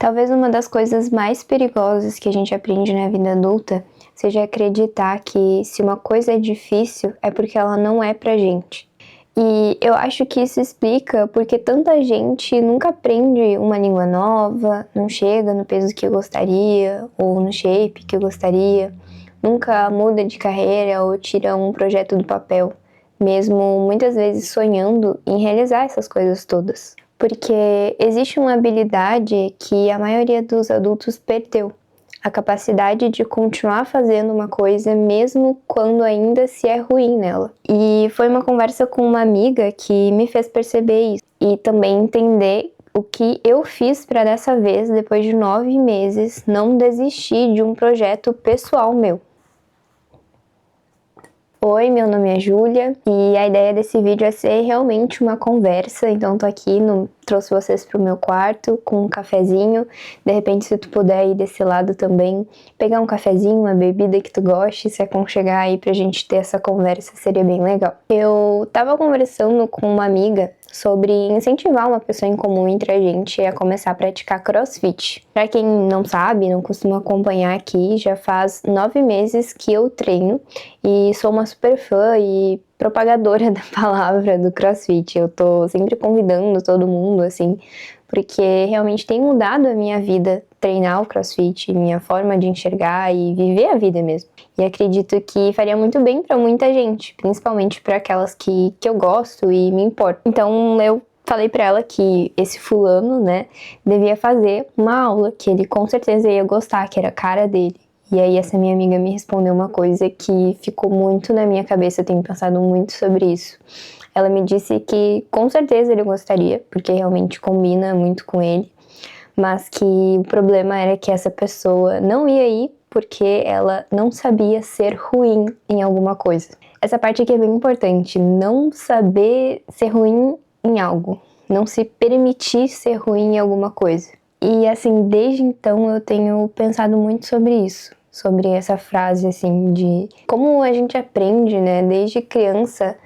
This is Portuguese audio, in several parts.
Talvez uma das coisas mais perigosas que a gente aprende na vida adulta seja acreditar que se uma coisa é difícil é porque ela não é pra gente. E eu acho que isso explica porque tanta gente nunca aprende uma língua nova, não chega no peso que gostaria ou no shape que gostaria, nunca muda de carreira ou tira um projeto do papel, mesmo muitas vezes sonhando em realizar essas coisas todas. Porque existe uma habilidade que a maioria dos adultos perdeu. A capacidade de continuar fazendo uma coisa mesmo quando ainda se é ruim nela. E foi uma conversa com uma amiga que me fez perceber isso. E também entender o que eu fiz para dessa vez, depois de 9 meses, não desistir de um projeto pessoal meu. Oi, meu nome é Júlia e a ideia desse vídeo é ser realmente uma conversa, então tô aqui, trouxe vocês pro meu quarto com um cafezinho, de repente se tu puder ir desse lado também, pegar um cafezinho, uma bebida que tu goste, se aconchegar aí pra gente ter essa conversa, seria bem legal. Eu tava conversando com uma amiga sobre incentivar uma pessoa em comum entre a gente a começar a praticar CrossFit. Pra quem não sabe, não costuma acompanhar aqui, já faz 9 meses que eu treino e sou uma super fã e propagadora da palavra do CrossFit. Eu tô sempre convidando todo mundo, assim, porque realmente tem mudado a minha vida treinar o CrossFit, minha forma de enxergar e viver a vida mesmo. E acredito que faria muito bem para muita gente, principalmente para aquelas que eu gosto e me importo. Então eu falei para ela que esse fulano, né, devia fazer uma aula que ele com certeza ia gostar, que era a cara dele. E aí essa minha amiga me respondeu uma coisa que ficou muito na minha cabeça, eu tenho pensado muito sobre isso. Ela me disse que com certeza ele gostaria, porque realmente combina muito com ele, mas que o problema era que essa pessoa não ia ir porque ela não sabia ser ruim em alguma coisa. Essa parte aqui é bem importante, não saber ser ruim em algo, não se permitir ser ruim em alguma coisa. E assim, desde então eu tenho pensado muito sobre isso, sobre essa frase assim de como a gente aprende, né, desde criança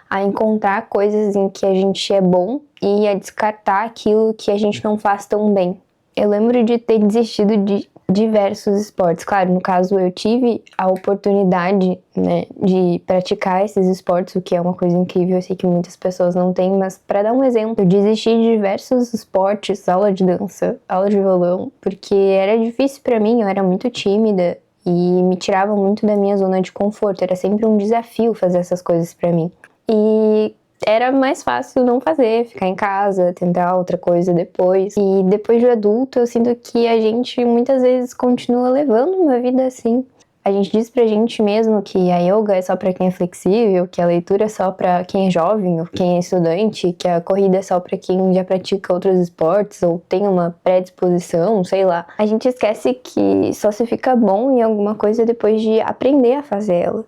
a encontrar coisas em que a gente é bom e a descartar aquilo que a gente não faz tão bem. Eu lembro de ter desistido de diversos esportes. Claro, no caso eu tive a oportunidade, né, de praticar esses esportes, o que é uma coisa incrível, eu sei que muitas pessoas não têm, mas para dar um exemplo, eu desisti de diversos esportes, aula de dança, aula de violão, porque era difícil para mim, eu era muito tímida e me tirava muito da minha zona de conforto, era sempre um desafio fazer essas coisas para mim. E era mais fácil não fazer, ficar em casa, tentar outra coisa depois. E depois de adulto, eu sinto que a gente muitas vezes continua levando uma vida assim. A gente diz pra gente mesmo que a yoga é só pra quem é flexível, que a leitura é só pra quem é jovem ou quem é estudante, que a corrida é só pra quem já pratica outros esportes ou tem uma predisposição, sei lá. A gente esquece que só se fica bom em alguma coisa depois de aprender a fazer ela.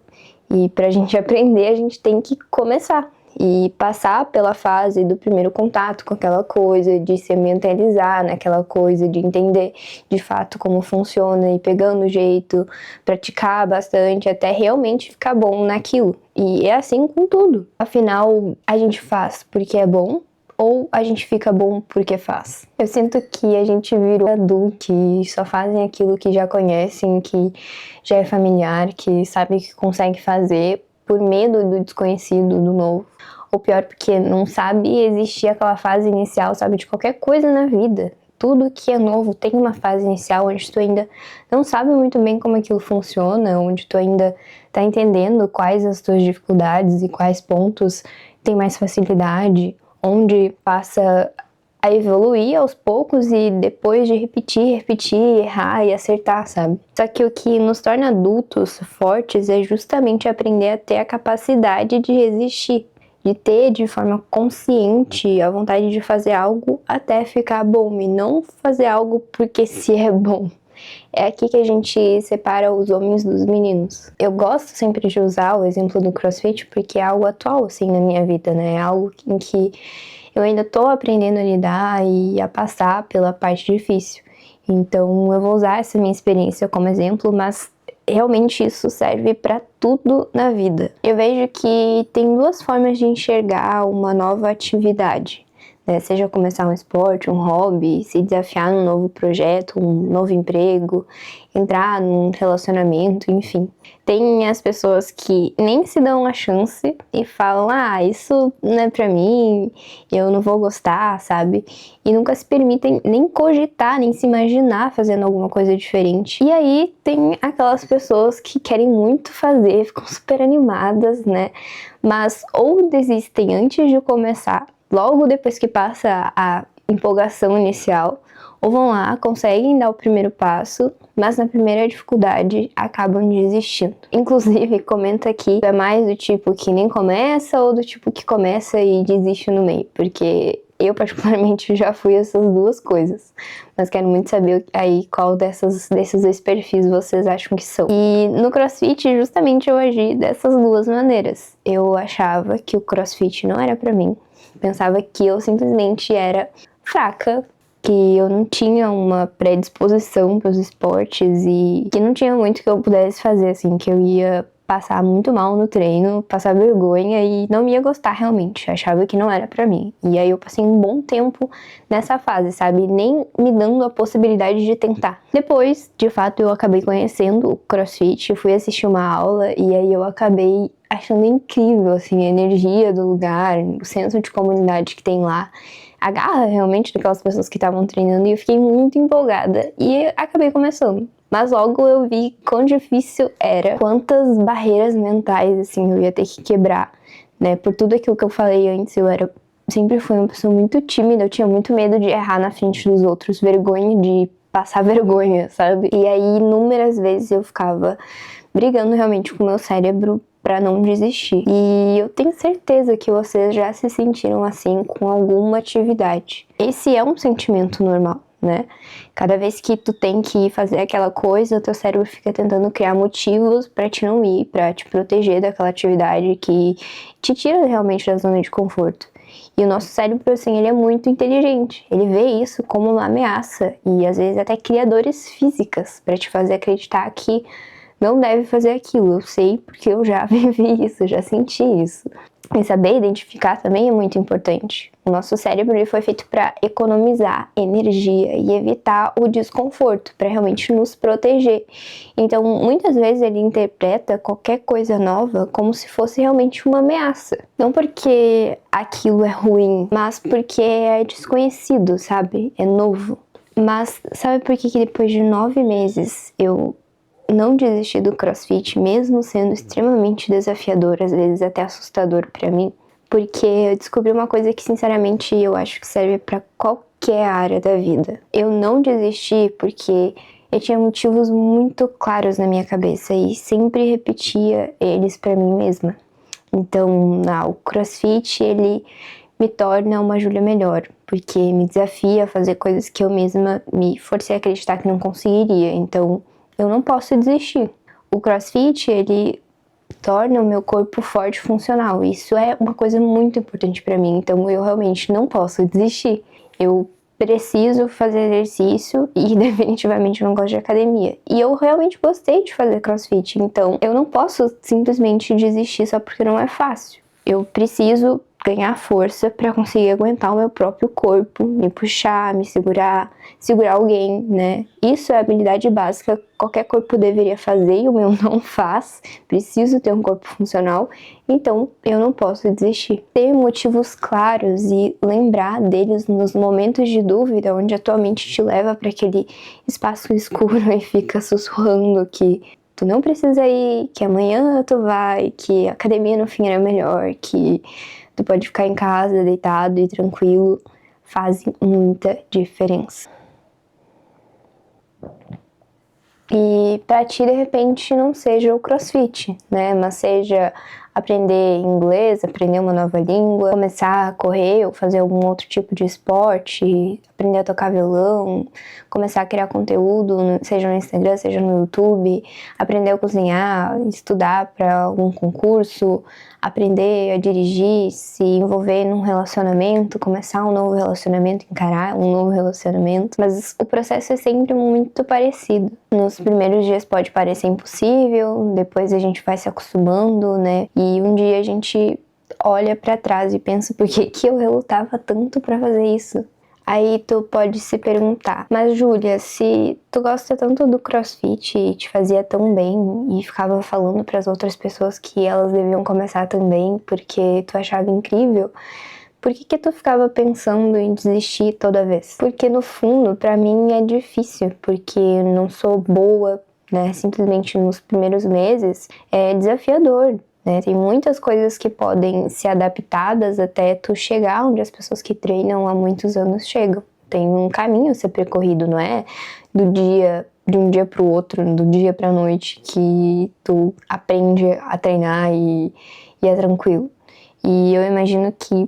E pra gente aprender, a gente tem que começar e passar pela fase do primeiro contato com aquela coisa, de se mentalizar naquela coisa, de entender de fato como funciona e pegando o jeito, praticar bastante até realmente ficar bom naquilo. E é assim com tudo. Afinal, a gente faz porque é bom ou a gente fica bom porque faz? Eu sinto que a gente virou adulto, que só fazem aquilo que já conhecem, que já é familiar, que sabe que consegue fazer por medo do desconhecido, do novo. Ou pior, porque não sabe existir aquela fase inicial, sabe, de qualquer coisa na vida. Tudo que é novo tem uma fase inicial onde tu ainda não sabe muito bem como aquilo funciona, onde tu ainda tá entendendo quais as tuas dificuldades e quais pontos tem mais facilidade, onde passa a evoluir aos poucos e depois de repetir, errar e acertar, sabe? Só que o que nos torna adultos fortes é justamente aprender a ter a capacidade de resistir, de ter de forma consciente a vontade de fazer algo até ficar bom e não fazer algo porque se é bom. É aqui que a gente separa os homens dos meninos. Eu gosto sempre de usar o exemplo do CrossFit porque é algo atual, assim, na minha vida, né? É algo em que eu ainda tô aprendendo a lidar e a passar pela parte difícil. Então eu vou usar essa minha experiência como exemplo, mas realmente isso serve para tudo na vida. Eu vejo que tem duas formas de enxergar uma nova atividade, Seja começar um esporte, um hobby, se desafiar num novo projeto, um novo emprego, entrar num relacionamento, enfim. Tem as pessoas que nem se dão a chance e falam, isso não é pra mim, eu não vou gostar, sabe? E nunca se permitem nem cogitar, nem se imaginar fazendo alguma coisa diferente. E aí tem aquelas pessoas que querem muito fazer, ficam super animadas, né? Mas ou desistem antes de começar, logo depois que passa a empolgação inicial, ou vão lá, conseguem dar o primeiro passo, mas na primeira dificuldade acabam desistindo. Inclusive, comenta aqui, é mais do tipo que nem começa ou do tipo que começa e desiste no meio, porque eu particularmente já fui essas duas coisas, mas quero muito saber aí qual desses dois perfis vocês acham que são. E no CrossFit, justamente eu agi dessas duas maneiras. Eu achava que o CrossFit não era pra mim, pensava que eu simplesmente era fraca, que eu não tinha uma predisposição para os esportes e que não tinha muito que eu pudesse fazer, assim, que eu ia passar muito mal no treino, passar vergonha e não ia gostar realmente, achava que não era pra mim. E aí eu passei um bom tempo nessa fase, sabe, nem me dando a possibilidade de tentar. Depois, de fato, eu acabei conhecendo o CrossFit, fui assistir uma aula e aí eu acabei achando incrível, assim, a energia do lugar, o senso de comunidade que tem lá, a garra realmente daquelas pessoas que estavam treinando, e eu fiquei muito empolgada e acabei começando. Mas logo eu vi quão difícil era, quantas barreiras mentais, assim, eu ia ter que quebrar, né? Por tudo aquilo que eu falei antes, sempre fui uma pessoa muito tímida, eu tinha muito medo de errar na frente dos outros, vergonha de passar vergonha, sabe? E aí, inúmeras vezes eu ficava brigando realmente com o meu cérebro para não desistir. E eu tenho certeza que vocês já se sentiram assim com alguma atividade. Esse é um sentimento normal, né? Cada vez que tu tem que fazer aquela coisa, o teu cérebro fica tentando criar motivos para te não ir, para te proteger daquela atividade que te tira realmente da zona de conforto. E o nosso cérebro, assim, ele é muito inteligente. Ele vê isso como uma ameaça e às vezes até cria dores físicas para te fazer acreditar que não deve fazer aquilo. Eu sei porque eu já vivi isso, já senti isso. E saber identificar também é muito importante. O nosso cérebro ele foi feito para economizar energia e evitar o desconforto, para realmente nos proteger. Então, muitas vezes ele interpreta qualquer coisa nova como se fosse realmente uma ameaça. Não porque aquilo é ruim, mas porque é desconhecido, sabe? É novo. Mas sabe por que depois de 9 meses eu não desisti do CrossFit, mesmo sendo extremamente desafiador, às vezes até assustador pra mim? Porque eu descobri uma coisa que, sinceramente, eu acho que serve pra qualquer área da vida. Eu não desisti porque eu tinha motivos muito claros na minha cabeça e sempre repetia eles pra mim mesma. Então, o CrossFit, ele me torna uma Júlia melhor, porque me desafia a fazer coisas que eu mesma me forcei a acreditar que não conseguiria. Então, eu não posso desistir. O CrossFit, ele torna o meu corpo forte e funcional. Isso é uma coisa muito importante pra mim, então eu realmente não posso desistir. Eu preciso fazer exercício e definitivamente não gosto de academia. E eu realmente gostei de fazer CrossFit, então eu não posso simplesmente desistir só porque não é fácil. Eu preciso ganhar força para conseguir aguentar o meu próprio corpo, me puxar, me segurar alguém, né? Isso é habilidade básica, qualquer corpo deveria fazer e o meu não faz. Preciso ter um corpo funcional, então eu não posso desistir. Ter motivos claros e lembrar deles nos momentos de dúvida, onde a tua mente te leva para aquele espaço escuro e fica sussurrando que tu não precisa ir, que amanhã tu vai, que a academia no fim era melhor, que tu pode ficar em casa, deitado e tranquilo, fazem muita diferença. E pra ti, de repente, não seja o CrossFit, né? Mas seja aprender inglês, aprender uma nova língua, começar a correr ou fazer algum outro tipo de esporte, aprender a tocar violão, começar a criar conteúdo, seja no Instagram, seja no YouTube, aprender a cozinhar, estudar para algum concurso, aprender a dirigir, se envolver num relacionamento, começar um novo relacionamento, encarar um novo relacionamento. Mas o processo é sempre muito parecido. Nos primeiros dias pode parecer impossível, depois a gente vai se acostumando, né? E um dia a gente olha pra trás e pensa por que que eu relutava tanto pra fazer isso. Aí tu pode se perguntar, mas Júlia, se tu gosta tanto do CrossFit e te fazia tão bem e ficava falando pras outras pessoas que elas deviam começar também porque tu achava incrível, por que que tu ficava pensando em desistir toda vez? Porque no fundo, pra mim é difícil, porque eu não sou boa, né? Simplesmente nos primeiros meses é desafiador, né? Tem muitas coisas que podem ser adaptadas até tu chegar onde as pessoas que treinam há muitos anos chegam. Tem um caminho a ser percorrido, não é de um dia pro outro, do dia pra noite, que tu aprende a treinar e é tranquilo. E eu imagino que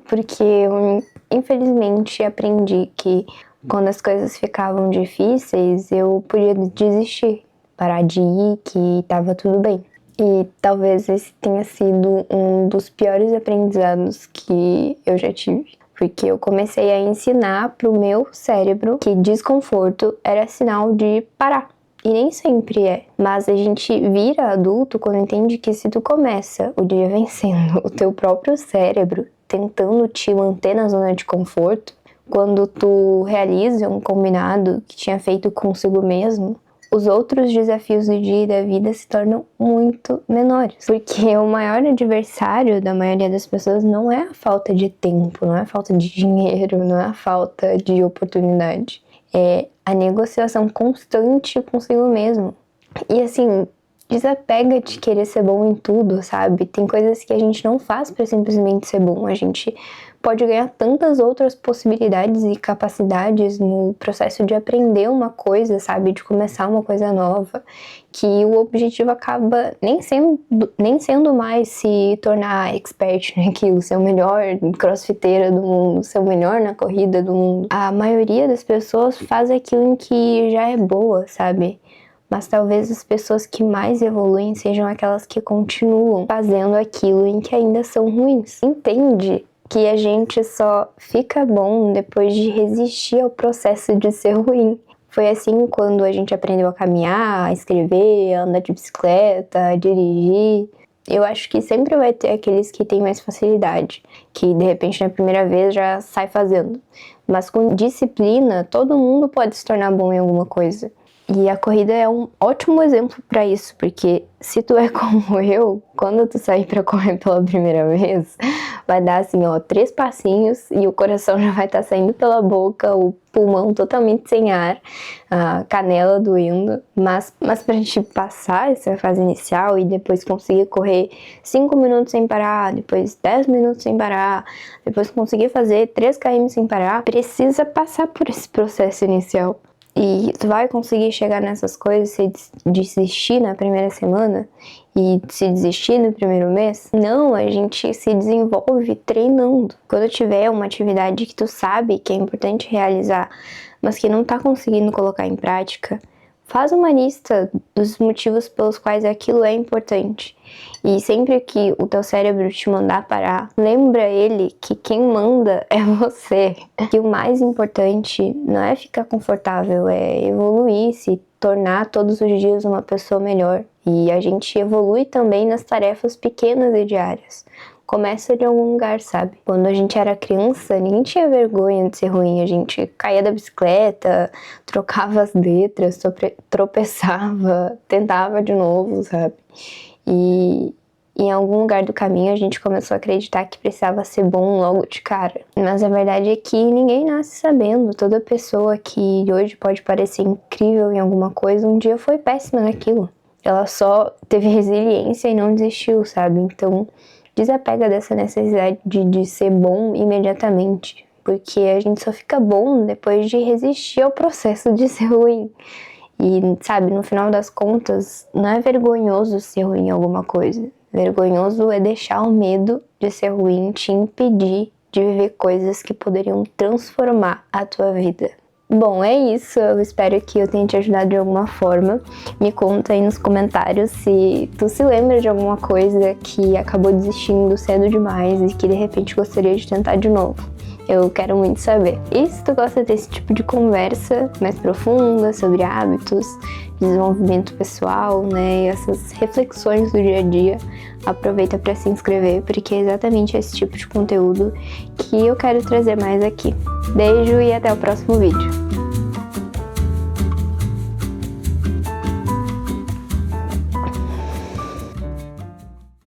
porque eu, infelizmente, aprendi que quando as coisas ficavam difíceis, eu podia desistir, parar de ir, que tava tudo bem. E talvez esse tenha sido um dos piores aprendizados que eu já tive. Porque eu comecei a ensinar pro meu cérebro que desconforto era sinal de parar. E nem sempre é. Mas a gente vira adulto quando entende que se tu começa o dia vencendo o teu próprio cérebro, tentando te manter na zona de conforto, quando tu realiza um combinado que tinha feito consigo mesmo, os outros desafios do dia e da vida se tornam muito menores. Porque o maior adversário da maioria das pessoas não é a falta de tempo, não é a falta de dinheiro, não é a falta de oportunidade. É a negociação constante consigo mesmo. E assim, desapega de querer ser bom em tudo, sabe? Tem coisas que a gente não faz pra simplesmente ser bom. A gente pode ganhar tantas outras possibilidades e capacidades no processo de aprender uma coisa, sabe? De começar uma coisa nova, que o objetivo acaba nem sendo mais se tornar expert naquilo, ser o melhor crossfiteira do mundo, ser o melhor na corrida do mundo. A maioria das pessoas faz aquilo em que já é boa, sabe? Mas talvez as pessoas que mais evoluem sejam aquelas que continuam fazendo aquilo em que ainda são ruins. Entende que a gente só fica bom depois de resistir ao processo de ser ruim. Foi assim quando a gente aprendeu a caminhar, a escrever, a andar de bicicleta, a dirigir. Eu acho que sempre vai ter aqueles que têm mais facilidade, que de repente na primeira vez já sai fazendo. Mas com disciplina, todo mundo pode se tornar bom em alguma coisa. E a corrida é um ótimo exemplo para isso, porque se tu é como eu, quando tu sair para correr pela primeira vez, vai dar assim, ó, 3 passinhos e o coração já vai estar saindo pela boca, o pulmão totalmente sem ar, a canela doendo. Mas pra gente passar essa fase inicial e depois conseguir correr 5 minutos sem parar, depois 10 minutos sem parar, depois conseguir fazer 3 km sem parar, precisa passar por esse processo inicial. E tu vai conseguir chegar nessas coisas se desistir na primeira semana e se desistir no primeiro mês? Não, a gente se desenvolve treinando. Quando tiver uma atividade que tu sabe que é importante realizar, mas que não tá conseguindo colocar em prática, faz uma lista dos motivos pelos quais aquilo é importante. E sempre que o teu cérebro te mandar parar, lembra ele que quem manda é você. Que o mais importante não é ficar confortável, é evoluir, se tornar todos os dias uma pessoa melhor. E a gente evolui também nas tarefas pequenas e diárias. Começa de algum lugar, sabe? Quando a gente era criança, ninguém tinha vergonha de ser ruim. A gente caía da bicicleta, trocava as letras, tropeçava, tentava de novo, sabe? E em algum lugar do caminho a gente começou a acreditar que precisava ser bom logo de cara. Mas a verdade é que ninguém nasce sabendo. Toda pessoa que hoje pode parecer incrível em alguma coisa, um dia foi péssima naquilo. Ela só teve resiliência e não desistiu, sabe? Então, desapega dessa necessidade de ser bom imediatamente, porque a gente só fica bom depois de resistir ao processo de ser ruim. E, sabe, no final das contas, não é vergonhoso ser ruim em alguma coisa. Vergonhoso é deixar o medo de ser ruim te impedir de viver coisas que poderiam transformar a tua vida. Bom, é isso. Eu espero que eu tenha te ajudado de alguma forma. Me conta aí nos comentários se tu se lembra de alguma coisa que acabou desistindo cedo demais e que de repente gostaria de tentar de novo. Eu quero muito saber. E se tu gosta desse tipo de conversa mais profunda sobre hábitos, desenvolvimento pessoal, né, e essas reflexões do dia a dia, aproveita para se inscrever, porque é exatamente esse tipo de conteúdo que eu quero trazer mais aqui. Beijo e até o próximo vídeo.